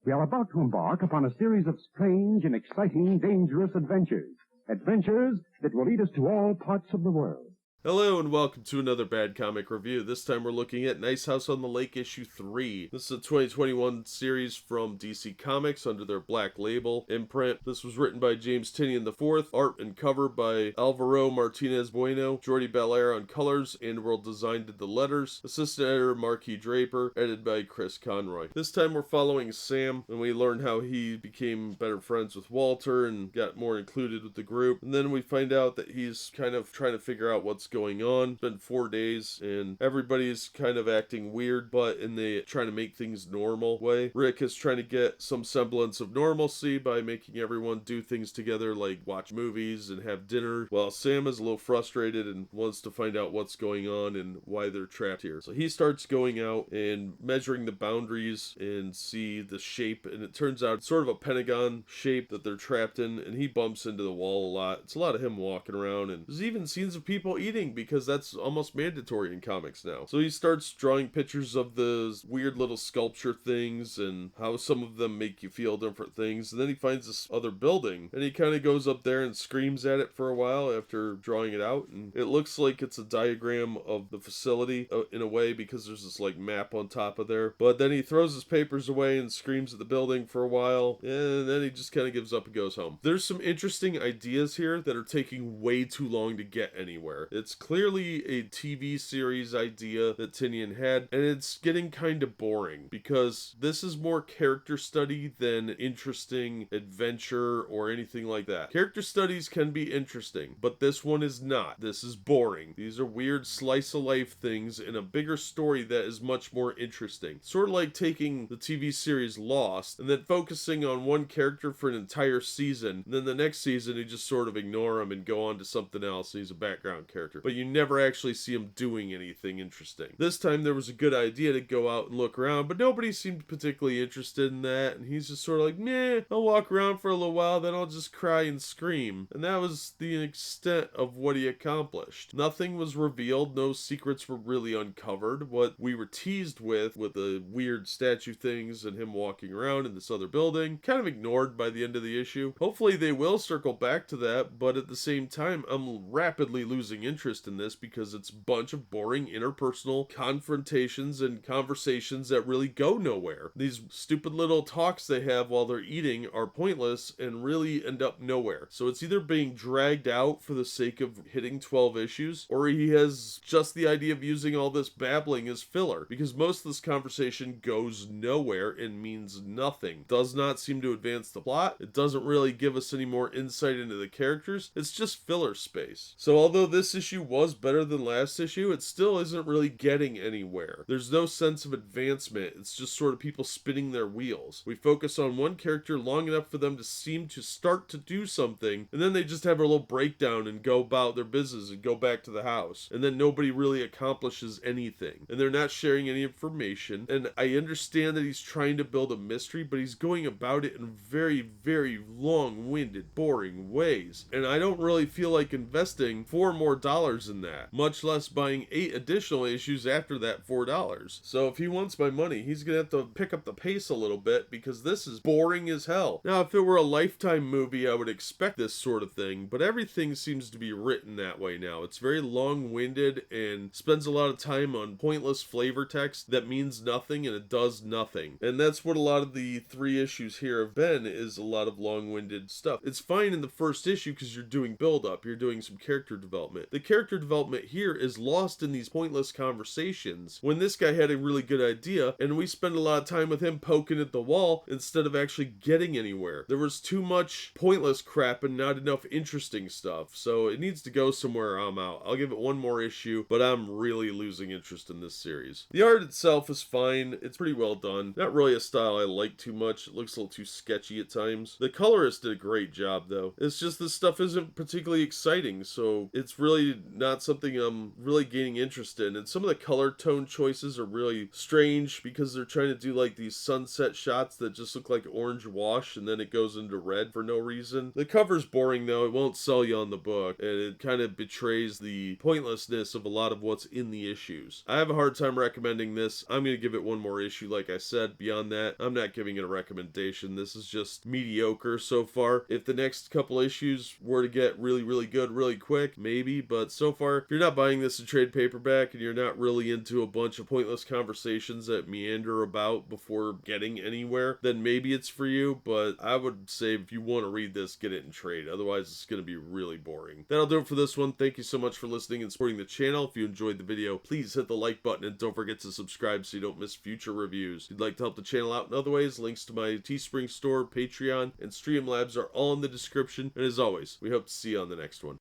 We are about to embark upon a series of strange and exciting, dangerous adventures. Adventures that will lead us to all parts of the world. Hello and welcome to another Bad Comic Review. This time we're looking at Nice House on the Lake issue 3. This is a 2021 series from DC Comics under their Black Label imprint. This was written by James Tynion IV, art and cover by Alvaro, Martinez, Bueno, Jordie Bellaire on colors, Andworld design did the letters, assistant editor Marquis Draper, edited by Chris Conroy. This time we're following Sam, and we learn how he became better friends with Walter and got more included with the group. And then we find out that he's kind of trying to figure out what's going on. It's been 4 days and everybody's kind of acting weird, but in the trying to make things normal way. Rick is trying to get some semblance of normalcy by making everyone do things together like watch movies and have dinner, while Sam is a little frustrated and wants to find out what's going on and why they're trapped here. So he starts going out and measuring the boundaries and see the shape, and it turns out it's sort of a pentagon shape that they're trapped in, and he bumps into the wall a lot. It's a lot of him walking around, and there's even scenes of people eating because that's almost mandatory in comics now. So he starts drawing pictures of the weird little sculpture things and how some of them make you feel different things. And then he finds this other building and he kind of goes up there and screams at it for a while after drawing it out. And it looks like it's a diagram of the facility in a way, because there's this like map on top of there. But then he throws his papers away and screams at the building for a while. And then he just kind of gives up and goes home. There's some interesting ideas here that are taking way too long to get anywhere. It's clearly a TV series idea that Tynion had, and it's getting kind of boring because this is more character study than interesting adventure or anything like that. Character studies can be interesting, but this one is not. This is boring. These are weird slice of life things in a bigger story that is much more interesting. Sort of like taking the TV series Lost and then focusing on one character for an entire season, and then the next season you just sort of ignore him and go on to something else and he's a background character. But you never actually see him doing anything interesting. This time there was a good idea to go out and look around, but nobody seemed particularly interested in that, and he's just sort of like, meh, I'll walk around for a little while, then I'll just cry and scream. And that was the extent of what he accomplished. Nothing was revealed, no secrets were really uncovered. What we were teased with the weird statue things and him walking around in this other building, kind of ignored by the end of the issue. Hopefully they will circle back to that, but at the same time, I'm rapidly losing interest in this because it's a bunch of boring interpersonal confrontations and conversations that really go nowhere. These stupid little talks they have while they're eating are pointless and really end up nowhere. So it's either being dragged out for the sake of hitting 12 issues, or he has just the idea of using all this babbling as filler, because most of this conversation goes nowhere and means nothing. Does not seem to advance the plot. It doesn't really give us any more insight into the characters. It's just filler space. So although this issue was better than last issue, it still isn't really getting anywhere. There's no sense of advancement. It's just sort of people spinning their wheels. We focus on one character long enough for them to seem to start to do something, and then they just have a little breakdown and go about their business and go back to the house. And then nobody really accomplishes anything. And they're not sharing any information. And I understand that he's trying to build a mystery, but he's going about it in very, very long-winded, boring ways. And I don't really feel like investing $4 more in that, much less buying 8 additional issues after that $4. So if he wants my money, he's gonna have to pick up the pace a little bit, because this is boring as hell. Now, if it were a Lifetime movie, I would expect this sort of thing, but everything seems to be written that way now. It's very long-winded and spends a lot of time on pointless flavor text that means nothing and it does nothing. And that's what a lot of the 3 issues here have been, is a lot of long-winded stuff. It's fine in the first issue because you're doing build-up, you're doing some character development. The character development here is lost in these pointless conversations when this guy had a really good idea and we spend a lot of time with him poking at the wall instead of actually getting anywhere. There was too much pointless crap and not enough interesting stuff, so it needs to go somewhere. I'm out. I'll give it 1 more issue, but I'm really losing interest in this series. The art itself is fine. It's pretty well done. Not really a style I like too much. It looks a little too sketchy at times. The colorist did a great job though. It's just this stuff isn't particularly exciting, so it's really not something I'm really gaining interest in. And some of the color tone choices are really strange because they're trying to do like these sunset shots that just look like orange wash and then it goes into red for no reason. The cover's boring though, it won't sell you on the book, and it kind of betrays the pointlessness of a lot of what's in the issues. I have a hard time recommending this. I'm going to give it one more issue like I said. Beyond that, I'm not giving it a recommendation. This is just mediocre so far. If the next couple issues were to get really, really good really quick, maybe, but so far, if you're not buying this in trade paperback and you're not really into a bunch of pointless conversations that meander about before getting anywhere, then maybe it's for you, but I would say if you want to read this, get it in trade. Otherwise, it's going to be really boring. That'll do it for this one. Thank you so much for listening and supporting the channel. If you enjoyed the video, please hit the like button and don't forget to subscribe so you don't miss future reviews. If you'd like to help the channel out in other ways, links to my Teespring store, Patreon, and Streamlabs are all in the description. And as always, we hope to see you on the next one.